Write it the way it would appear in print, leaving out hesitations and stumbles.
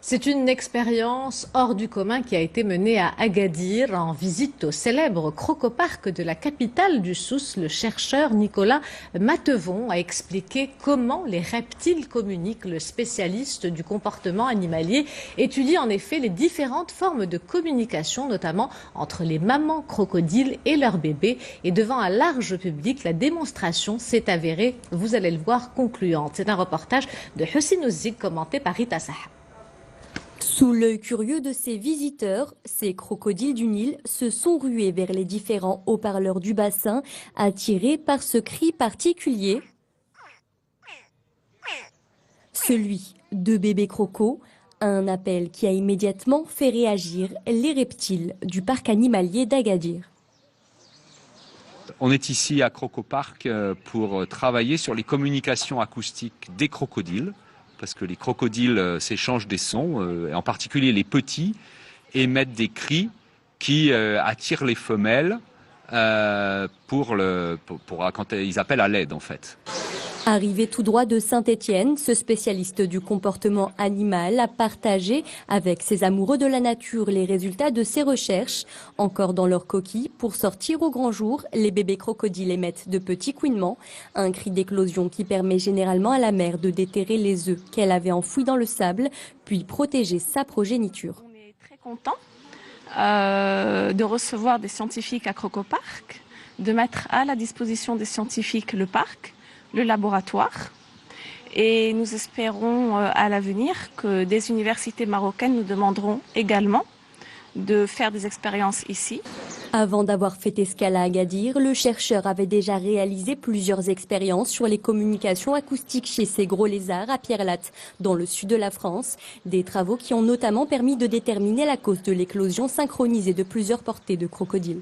C'est une expérience hors du commun qui a été menée à Agadir en visite au célèbre crocoparc de la capitale du Souss. Le chercheur Nicolas Matevon a expliqué comment les reptiles communiquent. Le spécialiste du comportement animalier étudie en effet les différentes formes de communication, notamment entre les mamans crocodiles et leurs bébés. Et devant un large public, la démonstration s'est avérée, vous allez le voir, concluante. C'est un reportage de Hussein Ouzig commenté par Rita Saha. Sous l'œil curieux de ces visiteurs, ces crocodiles du Nil se sont rués vers les différents haut-parleurs du bassin, attirés par ce cri particulier, celui de bébé croco, un appel qui a immédiatement fait réagir les reptiles du parc animalier d'Agadir. On est ici à Crocoparc pour travailler sur les communications acoustiques des crocodiles, parce que les crocodiles s'échangent des sons, et en particulier les petits, émettent des cris qui attirent les femelles quand ils appellent à l'aide en fait. Arrivé tout droit de Saint-Étienne, ce spécialiste du comportement animal a partagé avec ses amoureux de la nature les résultats de ses recherches. Encore dans leur coquille, pour sortir au grand jour, les bébés crocodiles émettent de petits couinements, un cri d'éclosion qui permet généralement à la mère de déterrer les œufs qu'elle avait enfouis dans le sable, puis protéger sa progéniture. On est très content de recevoir des scientifiques à Crocoparc, de mettre à la disposition des scientifiques le parc, le laboratoire, et nous espérons à l'avenir que des universités marocaines nous demanderont également de faire des expériences ici. Avant d'avoir fait escale à Agadir, le chercheur avait déjà réalisé plusieurs expériences sur les communications acoustiques chez ces gros lézards à Pierrelatte, dans le sud de la France. Des travaux qui ont notamment permis de déterminer la cause de l'éclosion synchronisée de plusieurs portées de crocodiles.